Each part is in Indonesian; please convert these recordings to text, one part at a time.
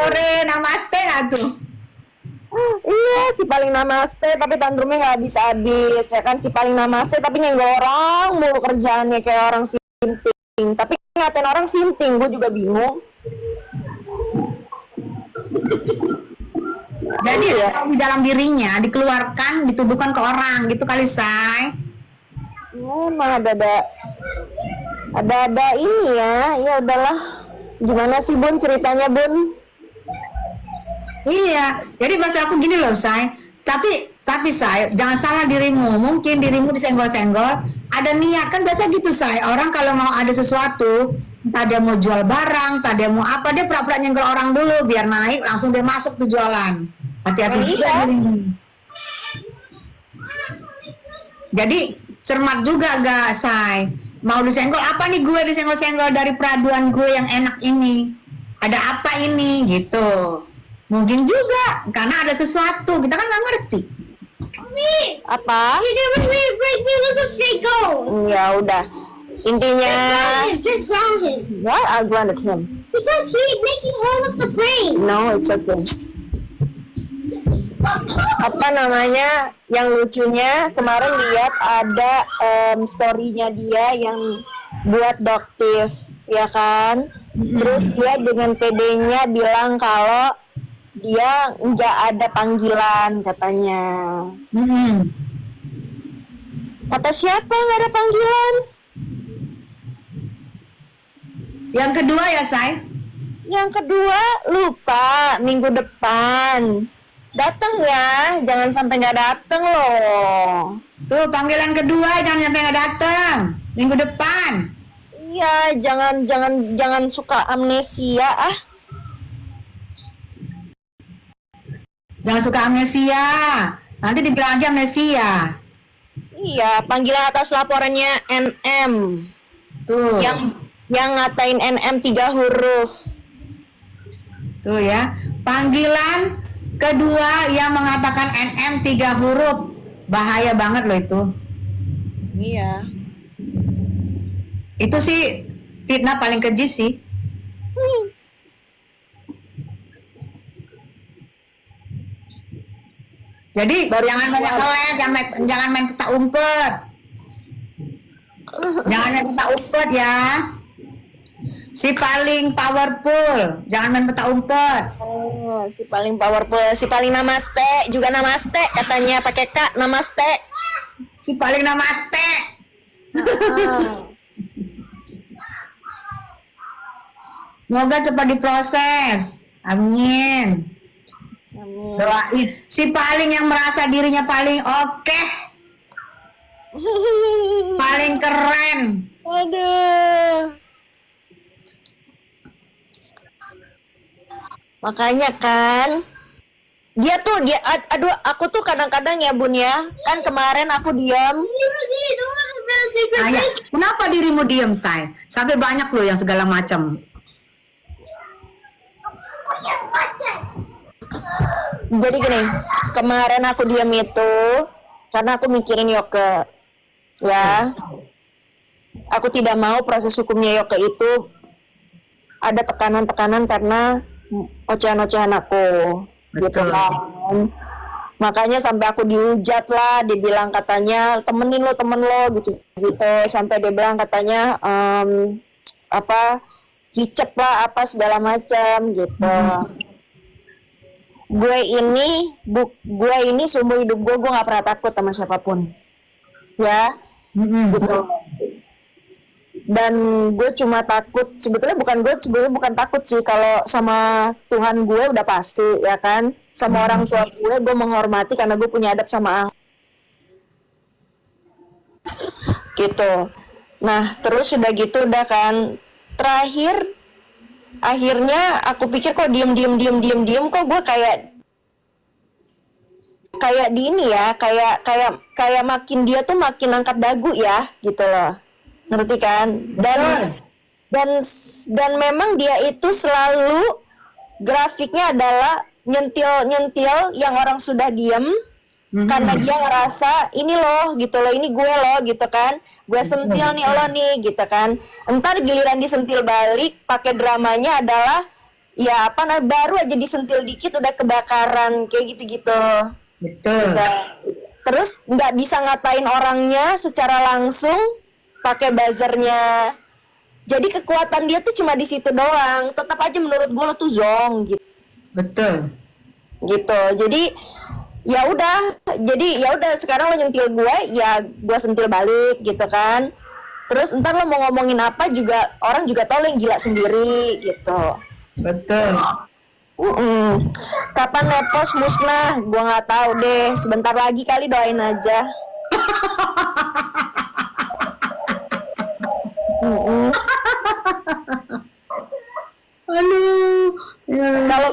sore namaste nggak tuh? Iya, si paling namaste tapi tantrumnya nggak habis-habis ya kan, si paling namaste tapi nyenggol orang mulu kerjaannya kayak orang sinting. Tapi ngatain orang sinting, gue juga bingung. Jadi Iya. rasa di dalam dirinya dikeluarkan, dituduhkan ke orang gitu kali, Say. Emang ada ini ya. Ya udahlah. Gimana sih Bun ceritanya Bun? Iya, jadi maksud aku gini loh, Say. Tapi Say, jangan salah dirimu. Mungkin dirimu disenggol-senggol, ada niat kan biasa gitu, Say. Orang kalau mau ada sesuatu, entah dia mau jual barang, entah dia mau apa, dia pura-pura nyenggol orang dulu biar naik, langsung dia masuk tuh jualan. Hati-hati juga Iya. dirimu. Jadi cermat juga gak, Say? Mau disenggol apa nih, gue disenggol-senggol dari peraduan gue yang enak ini? Ada apa ini gitu? Mungkin juga karena ada sesuatu, kita kan nggak ngerti. Apa? You never really break me with a fake goals. Ya udah. Intinya Just ground him. why I grounded him? Because he's making all of the brain. No, it's okay. Apa namanya, yang lucunya kemarin lihat ada story-nya dia yang buat doktif ya kan, terus dia dengan PD-nya bilang kalau dia nggak ada panggilan katanya. Kata siapa nggak ada panggilan? Yang kedua ya, Say. Yang kedua lupa minggu depan datang ya, jangan sampai nggak datang loh. Tuh panggilan kedua, jangan sampai nggak datang minggu depan. Iya, jangan suka amnesia ah. Jangan suka amnesia. Nanti dibilang aja amnesia. Iya, panggilan atas laporannya NM. Tuh. Yang ngatain NM 3 huruf. Tuh ya. Panggilan kedua yang mengatakan NM 3 huruf. Bahaya banget loh itu. Iya. Itu sih fitnah paling keji sih. Jadi jangan banyak ngeles, jangan main petak umpet. Jangan main petak umpet ya. Si paling powerful, jangan main petak umpet. Oh, si paling powerful, si paling namaste, juga namaste katanya pakai K, namaste. Si paling namaste. Semoga cepat diproses. Amin. Amin. Doain. Si paling yang merasa dirinya paling oke, paling keren. Aduh. Makanya kan aduh, aku tuh kadang-kadang ya Bun ya, kan kemarin aku diam. Ayah, kenapa dirimu diem, Say? Sampai banyak loh yang segala macam. Jadi gini, kemarin aku diam itu karena aku mikirin Yoke. Ya. Aku tidak mau proses hukumnya Yoke itu ada tekanan-tekanan karena ocehan-ocehan aku. Gitu Betul. kan. Makanya sampai aku dihujat lah, dibilang katanya temen lo gitu sampai dia bilang katanya apa kicep lah apa segala macam gitu. Gue ini seumur hidup gue nggak pernah takut sama siapapun ya gitu. Dan gue cuma takut, sebetulnya bukan takut sih, kalau sama Tuhan gue udah pasti ya kan, sama orang tua gue menghormati karena gue punya adab sama gitu. Nah terus udah gitu udah kan, akhirnya aku pikir kok diem kok gue kayak di ini ya, kayak makin dia tuh makin angkat dagu ya gitu loh, ngerti kan? Dan memang dia itu selalu grafiknya adalah nyentil yang orang sudah diem, karena dia ngerasa ini loh gitu loh, ini gue loh gitu kan, gue sentil nih lo nih gitu kan. Entar giliran disentil balik, pakai dramanya adalah ya apa nah baru aja disentil dikit udah kebakaran kayak gitu-gitu. Betul. Gitu. Terus nggak bisa ngatain orangnya secara langsung pakai buzzernya. Jadi kekuatan dia tuh cuma di situ doang. Tetap aja menurut gue lo tuh zong gitu. Betul. Gitu. Jadi ya udah sekarang lo nyentil gue, ya gue sentil balik gitu kan. Terus ntar lo mau ngomongin apa juga orang juga tahu lo yang gila sendiri gitu. Betul. Kapan nepos musnah? Gua nggak tahu deh. Sebentar lagi kali, doain aja. Aduh.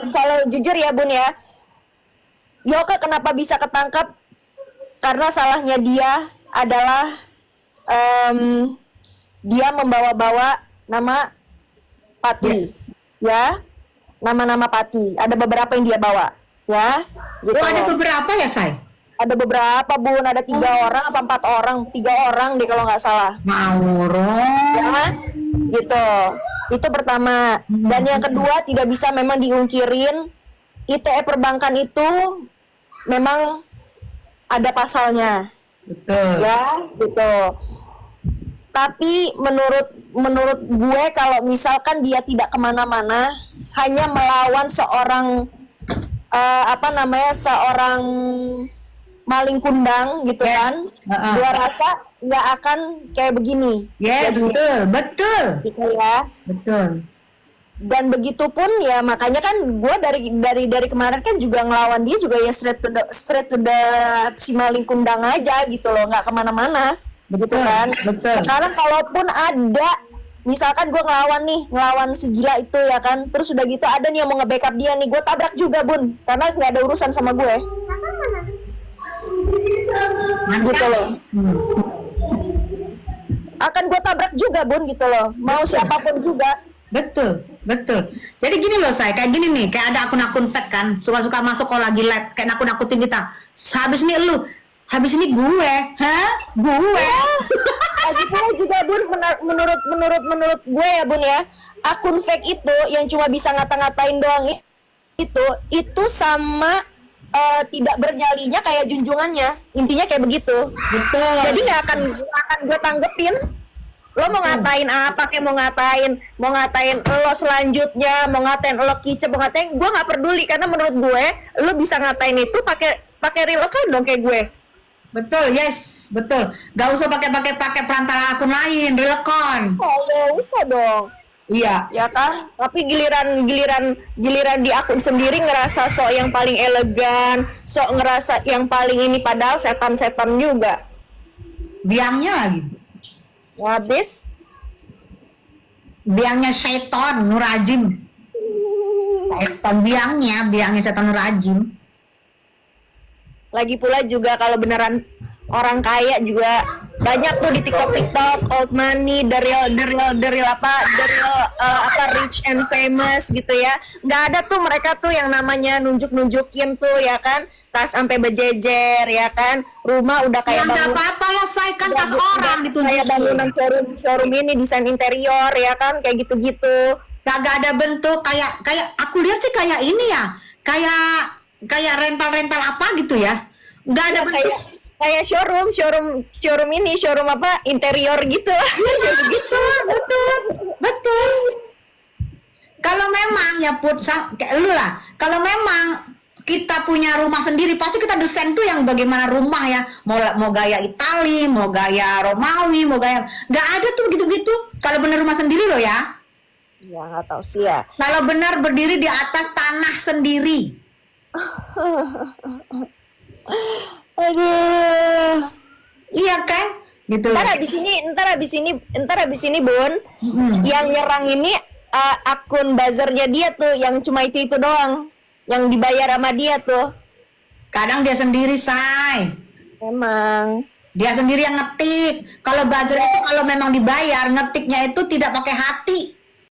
Kalau jujur ya Bun ya, Yoka kenapa bisa ketangkap? Karena salahnya dia adalah dia membawa-bawa nama Pati, ya, nama-nama Pati. Ada beberapa yang dia bawa, ya. Gitu. Oh, ada beberapa ya, Say? Ada beberapa Bun, ada 3 orang apa 4 orang, 3 orang deh kalau nggak salah. Mauro. Ya, gitu. Itu pertama. Dan yang kedua tidak bisa memang diungkirin, ITE perbankan itu memang ada pasalnya. Betul. Ya, gitu. Tapi menurut gue kalau misalkan dia tidak kemana-mana, hanya melawan seorang seorang maling kundang gitu Yes. kan, gue rasa nggak akan kayak begini. Ya, Jadi, betul. gitu ya. Betul. Dan begitu pun ya makanya kan gue dari kemarin kan juga ngelawan dia juga ya straight to the si maling kundang aja gitu loh, nggak kemana-mana. Begitu kan. Betul. Sekarang kalaupun ada misalkan gue ngelawan si gila itu ya kan, terus udah gitu ada nih yang mau nge-backup dia nih, gue tabrak juga Bun, karena nggak ada urusan sama gue. Gitu loh. Akan gue tabrak juga Bun gitu loh, mau siapapun juga. Betul. Jadi gini loh, Say, kayak gini nih, kayak ada akun-akun fake kan, suka-suka masuk kalau lagi live, kayak nakut-nakutin kita. Habis ini lu, habis ini gue, gue. Lagi pula juga Bun, menurut gue ya Bun ya, akun fake itu yang cuma bisa ngata-ngatain doang itu sama tidak bernyalinya kayak junjungannya, intinya kayak begitu. Betul. Jadi nggak akan gue tanggepin. Lo mau ngatain apa, kayak mau ngatain lo selanjutnya, mau ngatain lo kicep, mau ngatain, gue nggak peduli, karena menurut gue lo bisa ngatain itu pakai real account dong kayak gue. Betul, yes, betul. Gak usah pakai perantara akun lain, real account. Oh, nggak usah dong. Iya. Ya kan? Tapi giliran di akun sendiri ngerasa sok yang paling elegan, sok ngerasa yang paling ini, padahal setan-setan juga. Biangnya lagi. Habis Biangnya syaiton Nurajim. Biangnya setan Nurajim. lagi pula juga kalau beneran orang kaya juga banyak tuh di TikTok old money, the real rich and famous gitu ya. Nggak ada tuh mereka tuh yang namanya nunjukin tuh ya kan, tas sampai berjejer ya kan, rumah udah kayak Ya nggak apa-apa lah, Say, kan tas orang ditunjukin. kayak bangunan showroom ini, desain interior ya kan, kayak gitu-gitu. Kagak ada bentuk kayak aku lihat sih kayak ini ya, kayak rental apa gitu ya. Nggak ada bentuk. Kayak showroom ini, showroom apa, interior gitu. Kayak begitu. Betul. Kalau memang ya kayak lu lah, kalau memang kita punya rumah sendiri, pasti kita desain tuh yang bagaimana rumah ya, mau gaya Itali, mau gaya Romawi, mau gaya, nggak ada tuh gitu-gitu. Kalau bener rumah sendiri loh ya. Ya nggak tahu sih ya. Kalau benar berdiri di atas tanah sendiri. Aduh. Iya kan? Gitu. Ntar abis ini Bun, yang nyerang ini akun buzzernya dia tuh, yang cuma itu doang, yang dibayar sama dia tuh. Kadang dia sendiri, Say. Emang. Dia sendiri yang ngetik. Kalau buzzer itu kalau memang dibayar, ngetiknya itu tidak pakai hati.